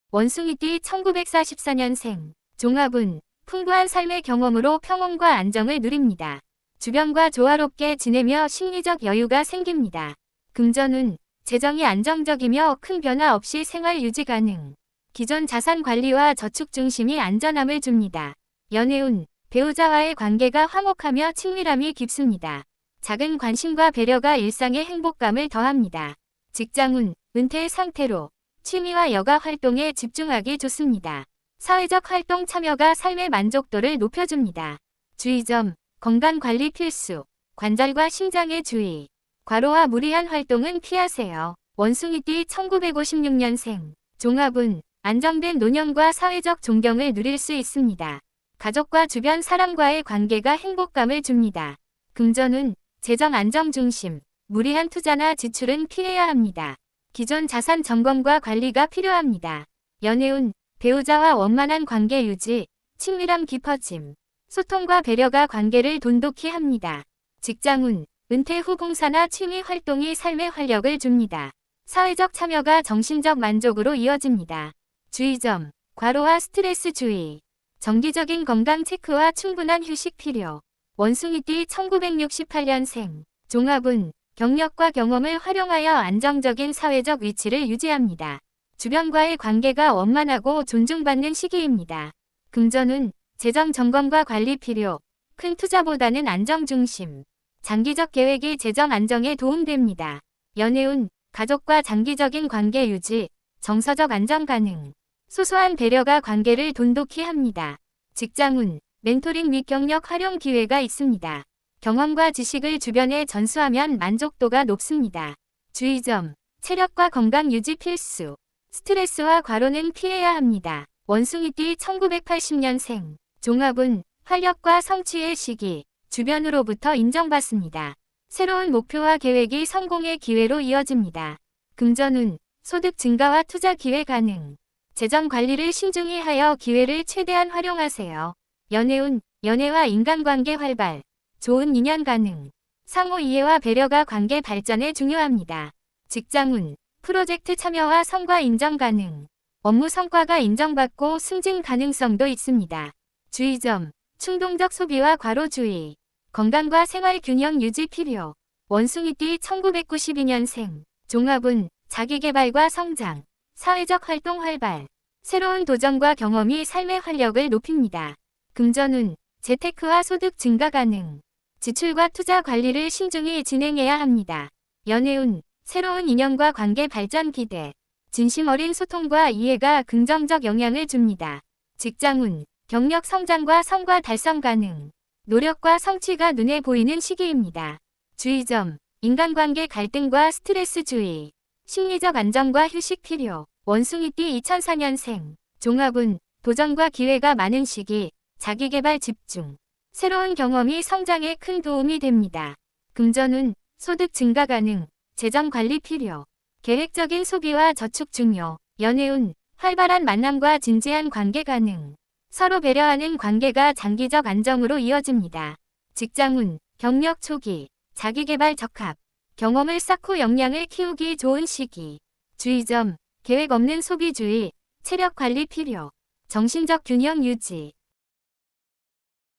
원숭이띠 1944년생. 종합운. 풍부한 삶의 경험으로 평온과 안정을 누립니다. 주변과 조화롭게 지내며 심리적 여유가 생깁니다. 금전운. 재정이 안정적이며 큰 변화 없이 생활 유지 가능. 기존 자산 관리와 저축 중심이 안전함을 줍니다. 연애운. 배우자와의 관계가 화목하며 친밀함이 깊습니다. 작은 관심과 배려가 일상의 행복감을 더합니다. 직장운. 은퇴 상태로 취미와 여가 활동에 집중하기 좋습니다. 사회적 활동 참여가 삶의 만족도를 높여줍니다. 주의점. 건강관리 필수. 관절과 심장에 주의. 과로와 무리한 활동은 피하세요. 원숭이띠 1956년생. 종합운. 안정된 노년과 사회적 존경을 누릴 수 있습니다. 가족과 주변 사람과의 관계가 행복감을 줍니다. 금전운. 재정 안정 중심. 무리한 투자나 지출은 피해야 합니다. 기존 자산 점검과 관리가 필요합니다. 연애운. 배우자와 원만한 관계 유지, 친밀함 깊어짐. 소통과 배려가 관계를 돈독히 합니다. 직장운. 은퇴 후 봉사나 취미 활동이 삶의 활력을 줍니다. 사회적 참여가 정신적 만족으로 이어집니다. 주의점. 과로와 스트레스 주의. 정기적인 건강 체크와 충분한 휴식 필요. 원숭이띠 1968년생. 종합운. 경력과 경험을 활용하여 안정적인 사회적 위치를 유지합니다. 주변과의 관계가 원만하고 존중받는 시기입니다. 금전운. 재정 점검과 관리 필요. 큰 투자보다는 안정 중심. 장기적 계획이 재정 안정에 도움됩니다. 연애운. 가족과 장기적인 관계 유지, 정서적 안정 가능. 소소한 배려가 관계를 돈독히 합니다. 직장운. 멘토링 및 경력 활용 기회가 있습니다. 경험과 지식을 주변에 전수하면 만족도가 높습니다. 주의점, 체력과 건강 유지 필수. 스트레스와 과로는 피해야 합니다. 원숭이띠 1980년생. 종합은 활력과 성취의 시기, 주변으로부터 인정받습니다. 새로운 목표와 계획이 성공의 기회로 이어집니다. 금전운, 소득 증가와 투자 기회 가능. 재정 관리를 신중히 하여 기회를 최대한 활용하세요. 연애운, 연애와 인간관계 활발, 좋은 인연 가능. 상호 이해와 배려가 관계 발전에 중요합니다. 직장운, 프로젝트 참여와 성과 인정 가능. 업무 성과가 인정받고 승진 가능성도 있습니다. 주의점, 충동적 소비와 과로 주의. 건강과 생활 균형 유지 필요. 원숭이띠 1992년생. 종합운, 자기개발과 성장, 사회적 활동 활발. 새로운 도전과 경험이 삶의 활력을 높입니다. 금전운, 재테크와 소득 증가 가능. 지출과 투자 관리를 신중히 진행해야 합니다. 연애운, 새로운 인연과 관계 발전 기대. 진심 어린 소통과 이해가 긍정적 영향을 줍니다. 직장운, 경력 성장과 성과 달성 가능. 노력과 성취가 눈에 보이는 시기입니다. 주의점, 인간관계 갈등과 스트레스 주의. 심리적 안정과 휴식 필요. 원숭이띠 2004년생. 종합운, 도전과 기회가 많은 시기, 자기개발 집중. 새로운 경험이 성장에 큰 도움이 됩니다. 금전운, 소득 증가 가능, 재정 관리 필요. 계획적인 소비와 저축 중요. 연애운, 활발한 만남과 진지한 관계 가능. 서로 배려하는 관계가 장기적 안정으로 이어집니다. 직장운, 경력 초기, 자기개발 적합. 경험을 쌓고 역량을 키우기 좋은 시기. 주의점, 계획 없는 소비주의, 체력 관리 필요. 정신적 균형 유지.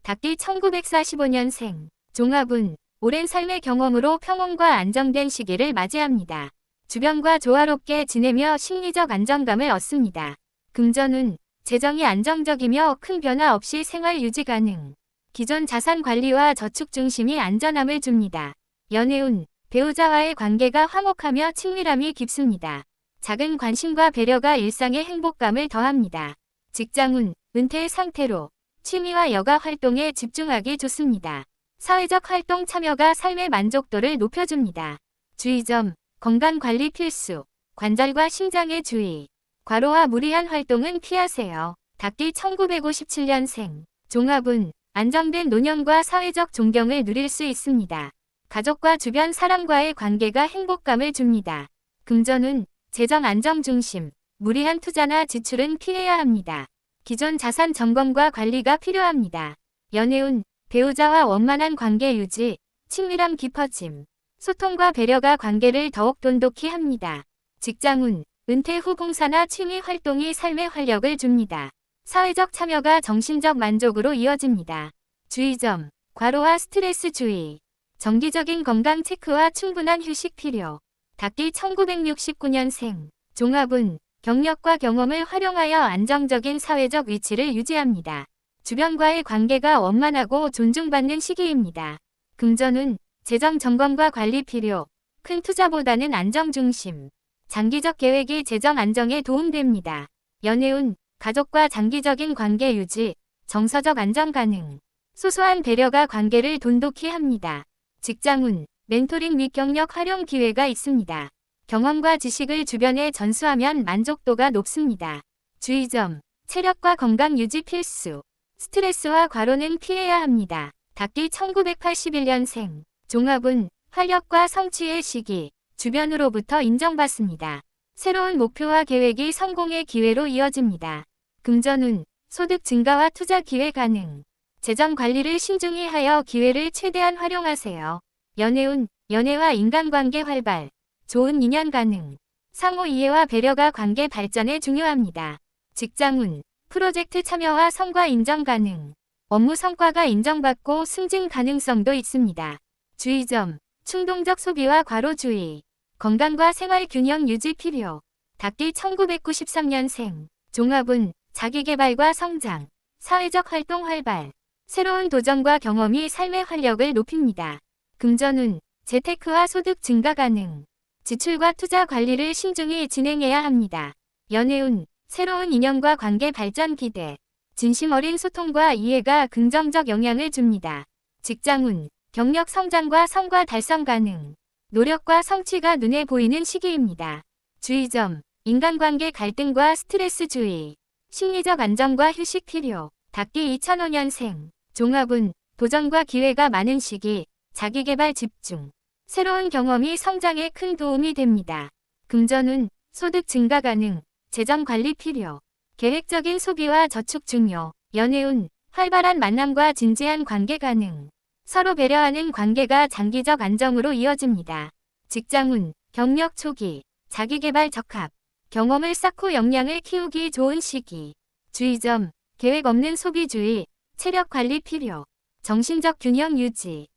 닭띠 1945년생. 종합운, 오랜 삶의 경험으로 평온과 안정된 시기를 맞이합니다. 주변과 조화롭게 지내며 심리적 안정감을 얻습니다. 금전운, 재정이 안정적이며 큰 변화 없이 생활 유지 가능. 기존 자산 관리와 저축 중심이 안전함을 줍니다. 연애운, 배우자와의 관계가 화목하며 친밀함이 깊습니다. 작은 관심과 배려가 일상의 행복감을 더합니다. 직장운, 은퇴 상태로 취미와 여가 활동에 집중하기 좋습니다. 사회적 활동 참여가 삶의 만족도를 높여줍니다. 주의점, 건강관리 필수, 관절과 심장에 주의. 과로와 무리한 활동은 피하세요. 닭띠 1957년생. 종합운, 안정된 노년과 사회적 존경을 누릴 수 있습니다. 가족과 주변 사람과의 관계가 행복감을 줍니다. 금전운, 재정 안정 중심, 무리한 투자나 지출은 피해야 합니다. 기존 자산 점검과 관리가 필요합니다. 연애운, 배우자와 원만한 관계 유지, 친밀함 깊어짐. 소통과 배려가 관계를 더욱 돈독히 합니다. 직장운, 은퇴 후 봉사나 취미 활동이 삶의 활력을 줍니다. 사회적 참여가 정신적 만족으로 이어집니다. 주의점, 과로와 스트레스 주의. 정기적인 건강 체크와 충분한 휴식 필요. 닭띠 1969년생. 종합운, 경력과 경험을 활용하여 안정적인 사회적 위치를 유지합니다. 주변과의 관계가 원만하고 존중받는 시기입니다. 금전운, 재정 점검과 관리 필요. 큰 투자보다는 안정 중심. 장기적 계획이 재정 안정에 도움됩니다. 연애운, 가족과 장기적인 관계 유지, 정서적 안정 가능. 소소한 배려가 관계를 돈독히 합니다. 직장운, 멘토링 및 경력 활용 기회가 있습니다. 경험과 지식을 주변에 전수하면 만족도가 높습니다. 주의점, 체력과 건강 유지 필수. 스트레스와 과로는 피해야 합니다. 닭띠 1981년생. 종합운, 활력과 성취의 시기, 주변으로부터 인정받습니다. 새로운 목표와 계획이 성공의 기회로 이어집니다. 금전운, 소득 증가와 투자 기회 가능. 재정 관리를 신중히 하여 기회를 최대한 활용하세요. 연애운, 연애와 인간관계 활발, 좋은 인연 가능. 상호 이해와 배려가 관계 발전에 중요합니다. 직장운, 프로젝트 참여와 성과 인정 가능. 업무 성과가 인정받고 승진 가능성도 있습니다. 주의점, 충동적 소비와 과로 주의. 건강과 생활 균형 유지 필요. 닭띠 1993년생. 종합운, 자기개발과 성장, 사회적 활동 활발. 새로운 도전과 경험이 삶의 활력을 높입니다. 금전운, 재테크와 소득 증가 가능. 지출과 투자 관리를 신중히 진행해야 합니다. 연애운, 새로운 인연과 관계 발전 기대. 진심 어린 소통과 이해가 긍정적 영향을 줍니다. 직장운, 경력 성장과 성과 달성 가능. 노력과 성취가 눈에 보이는 시기입니다. 주의점, 인간관계 갈등과 스트레스 주의. 심리적 안정과 휴식 필요. 닭띠 2005년생. 종합운, 도전과 기회가 많은 시기. 자기개발 집중. 새로운 경험이 성장에 큰 도움이 됩니다. 금전운, 소득 증가 가능. 재정 관리 필요. 계획적인 소비와 저축 중요. 연애운, 활발한 만남과 진지한 관계 가능. 서로 배려하는 관계가 장기적 안정으로 이어집니다. 직장운, 경력 초기, 자기개발 적합. 경험을 쌓고 역량을 키우기 좋은 시기. 주의점, 계획 없는 소비주의, 체력 관리 필요. 정신적 균형 유지.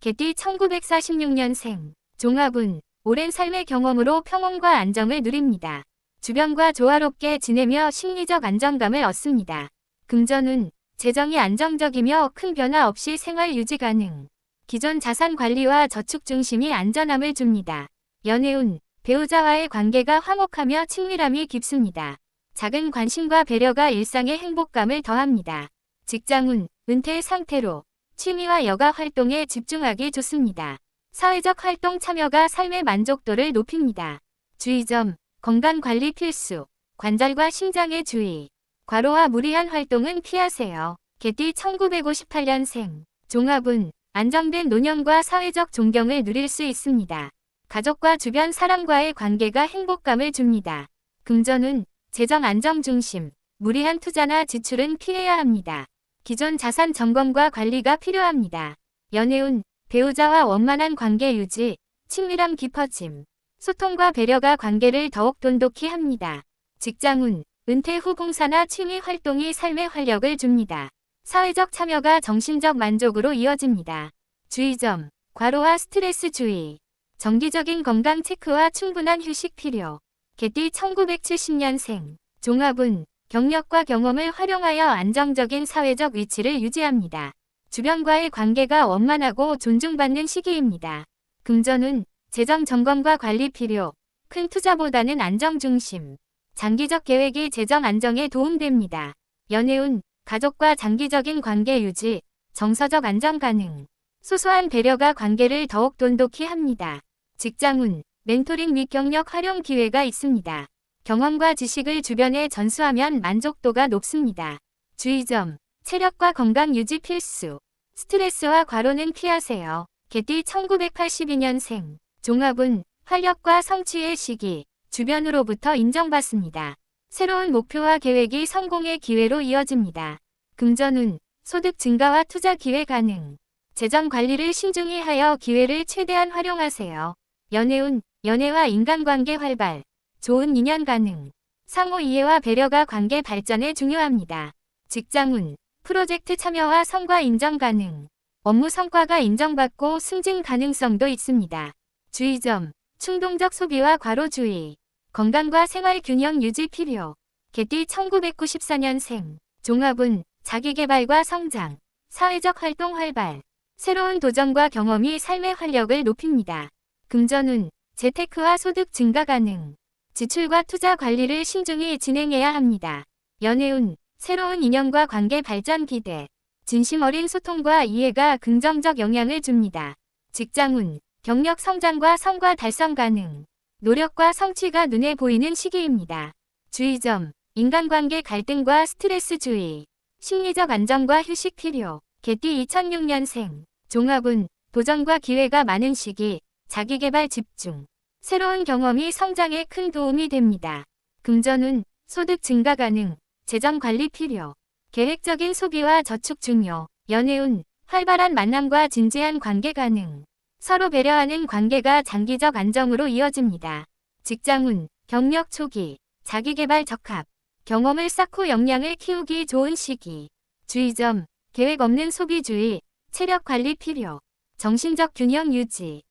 개띠 1946년생. 종합운, 오랜 삶의 경험으로 평온과 안정을 누립니다. 주변과 조화롭게 지내며 심리적 안정감을 얻습니다. 금전운, 재정이 안정적이며 큰 변화 없이 생활 유지 가능. 기존 자산 관리와 저축 중심이 안전함을 줍니다. 연애운, 배우자와의 관계가 화목하며 친밀함이 깊습니다. 작은 관심과 배려가 일상의 행복감을 더합니다. 직장운, 은퇴 상태로 취미와 여가 활동에 집중하기 좋습니다. 사회적 활동 참여가 삶의 만족도를 높입니다. 주의점, 건강관리 필수. 관절과 심장에 주의. 과로와 무리한 활동은 피하세요. 개띠 1958년생. 종합운, 안정된 노년과 사회적 존경을 누릴 수 있습니다. 가족과 주변 사람과의 관계가 행복감을 줍니다. 금전운, 재정 안정 중심. 무리한 투자나 지출은 피해야 합니다. 기존 자산 점검과 관리가 필요합니다. 연애운, 배우자와 원만한 관계 유지, 친밀함 깊어짐. 소통과 배려가 관계를 더욱 돈독히 합니다. 직장운, 은퇴 후 봉사나 취미 활동이 삶의 활력을 줍니다. 사회적 참여가 정신적 만족으로 이어집니다. 주의점, 과로와 스트레스 주의. 정기적인 건강 체크와 충분한 휴식 필요. 개띠 1970년생. 종합운, 경력과 경험을 활용하여 안정적인 사회적 위치를 유지합니다. 주변과의 관계가 원만하고 존중받는 시기입니다. 금전운, 재정 점검과 관리 필요. 큰 투자보다는 안정 중심. 장기적 계획이 재정 안정에 도움됩니다. 연애운, 가족과 장기적인 관계 유지, 정서적 안정 가능. 소소한 배려가 관계를 더욱 돈독히 합니다. 직장운, 멘토링 및 경력 활용 기회가 있습니다. 경험과 지식을 주변에 전수하면 만족도가 높습니다. 주의점, 체력과 건강 유지 필수. 스트레스와 과로는 피하세요. 개띠 1982년생. 종합운, 활력과 성취의 시기. 주변으로부터 인정받습니다. 새로운 목표와 계획이 성공의 기회로 이어집니다. 금전운, 소득 증가와 투자 기회 가능. 재정 관리를 신중히 하여 기회를 최대한 활용하세요. 연애운, 연애와 인간관계 활발. 좋은 인연 가능. 상호 이해와 배려가 관계 발전에 중요합니다. 직장운, 프로젝트 참여와 성과 인정 가능. 업무 성과가 인정받고 승진 가능성도 있습니다. 주의점, 충동적 소비와 과로 주의. 건강과 생활 균형 유지 필요. 개띠 1994년생. 종합운, 자기개발과 성장. 사회적 활동 활발. 새로운 도전과 경험이 삶의 활력을 높입니다. 금전운, 재테크와 소득 증가 가능. 지출과 투자 관리를 신중히 진행해야 합니다. 연애운, 새로운 인연과 관계 발전 기대. 진심 어린 소통과 이해가 긍정적 영향을 줍니다. 직장운, 경력 성장과 성과 달성 가능. 노력과 성취가 눈에 보이는 시기입니다. 주의점, 인간관계 갈등과 스트레스 주의. 심리적 안정과 휴식 필요. 개띠 2006년생. 종합운, 도전과 기회가 많은 시기. 자기개발 집중. 새로운 경험이 성장에 큰 도움이 됩니다. 금전운, 소득 증가 가능. 재정 관리 필요. 계획적인 소비와 저축 중요. 연애운, 활발한 만남과 진지한 관계 가능. 서로 배려하는 관계가 장기적 안정으로 이어집니다. 직장운, 경력 초기, 자기개발 적합. 경험을 쌓고 역량을 키우기 좋은 시기. 주의점, 계획 없는 소비주의, 체력 관리 필요. 정신적 균형 유지.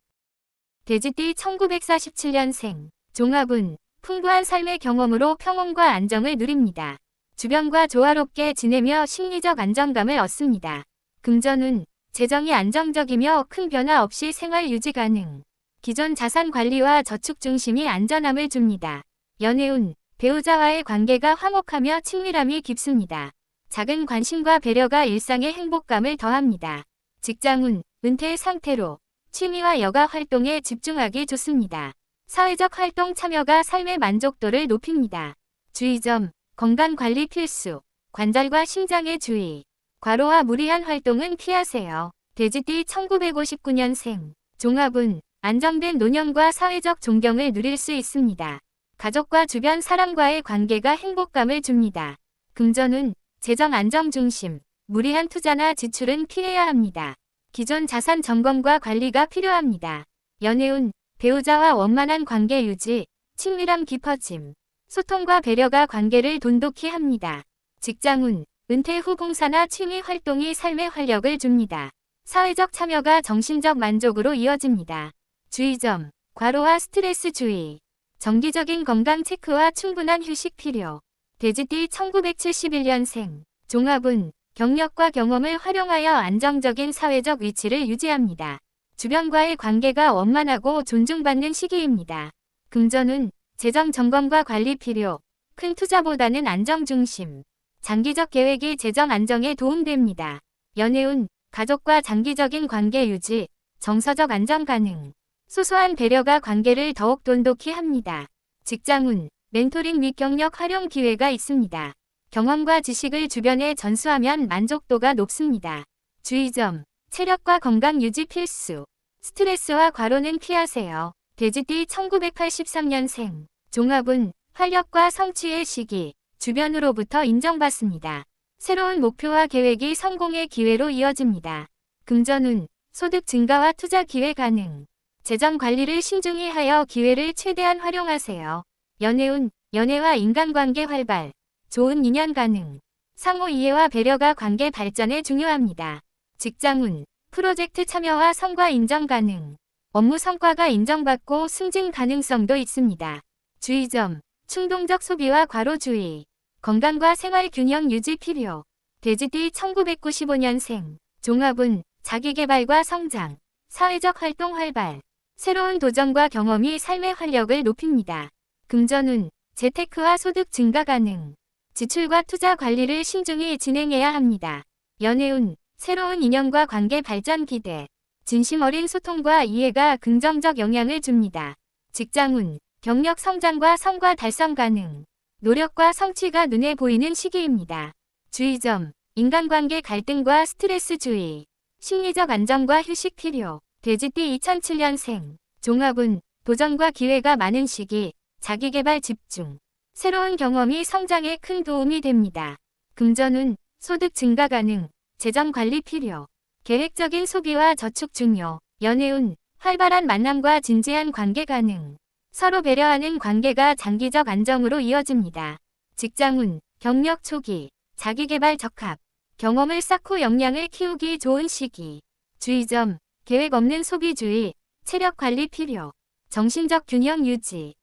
돼지띠 1947년생. 종합운, 풍부한 삶의 경험으로 평온과 안정을 누립니다. 주변과 조화롭게 지내며 심리적 안정감을 얻습니다. 금전운, 재정이 안정적이며 큰 변화 없이 생활 유지 가능. 기존 자산 관리와 저축 중심이 안전함을 줍니다. 연애운, 배우자와의 관계가 화목하며 친밀함이 깊습니다. 작은 관심과 배려가 일상의 행복감을 더합니다. 직장운, 은퇴 상태로 취미와 여가 활동에 집중하기 좋습니다. 사회적 활동 참여가 삶의 만족도를 높입니다. 주의점, 건강관리 필수, 관절과 심장에 주의. 과로와 무리한 활동은 피하세요. 돼지띠 1959년생, 종합운, 안정된 노년과 사회적 존경을 누릴 수 있습니다. 가족과 주변 사람과의 관계가 행복감을 줍니다. 금전운, 재정 안정 중심, 무리한 투자나 지출은 피해야 합니다. 기존 자산 점검과 관리가 필요합니다. 연애운, 배우자와 원만한 관계 유지, 친밀함 깊어짐, 소통과 배려가 관계를 돈독히 합니다. 직장운, 은퇴 후 봉사나 취미 활동이 삶의 활력을 줍니다. 사회적 참여가 정신적 만족으로 이어집니다. 주의점, 과로와 스트레스 주의. 정기적인 건강 체크와 충분한 휴식 필요. 돼지띠 1971년생, 종합운, 경력과 경험을 활용하여 안정적인 사회적 위치를 유지합니다. 주변과의 관계가 원만하고 존중받는 시기입니다. 금전운, 재정 점검과 관리 필요. 큰 투자보다는 안정 중심. 장기적 계획이 재정 안정에 도움됩니다. 연애운, 가족과 장기적인 관계 유지, 정서적 안정 가능. 소소한 배려가 관계를 더욱 돈독히 합니다. 직장운, 멘토링 및 경력 활용 기회가 있습니다. 경험과 지식을 주변에 전수하면 만족도가 높습니다. 주의점, 체력과 건강 유지 필수. 스트레스와 과로는 피하세요. 돼지띠 1983년생, 종합운, 활력과 성취의 시기, 주변으로부터 인정받습니다. 새로운 목표와 계획이 성공의 기회로 이어집니다. 금전운, 소득 증가와 투자 기회 가능. 재정 관리를 신중히 하여 기회를 최대한 활용하세요. 연애운, 연애와 인간관계 활발, 좋은 인연 가능. 상호 이해와 배려가 관계 발전에 중요합니다. 직장운, 프로젝트 참여와 성과 인정 가능. 업무 성과가 인정받고 승진 가능성도 있습니다. 주의점, 충동적 소비와 과로 주의. 건강과 생활 균형 유지 필요. 돼지띠 1995년생, 종합운, 자기개발과 성장, 사회적 활동 활발. 새로운 도전과 경험이 삶의 활력을 높입니다. 금전운, 재테크와 소득 증가 가능. 지출과 투자 관리를 신중히 진행해야 합니다. 연애운, 새로운 인연과 관계 발전 기대. 진심 어린 소통과 이해가 긍정적 영향을 줍니다. 직장운, 경력 성장과 성과 달성 가능. 노력과 성취가 눈에 보이는 시기입니다. 주의점, 인간관계 갈등과 스트레스 주의. 심리적 안정과 휴식 필요. 돼지띠 2007년생, 종합운, 도전과 기회가 많은 시기, 자기개발 집중. 새로운 경험이 성장에 큰 도움이 됩니다. 금전운, 소득 증가 가능, 재정 관리 필요. 계획적인 소비와 저축 중요. 연애운, 활발한 만남과 진지한 관계 가능. 서로 배려하는 관계가 장기적 안정으로 이어집니다. 직장운, 경력 초기, 자기개발 적합. 경험을 쌓고 역량을 키우기 좋은 시기. 주의점, 계획 없는 소비주의, 체력 관리 필요. 정신적 균형 유지.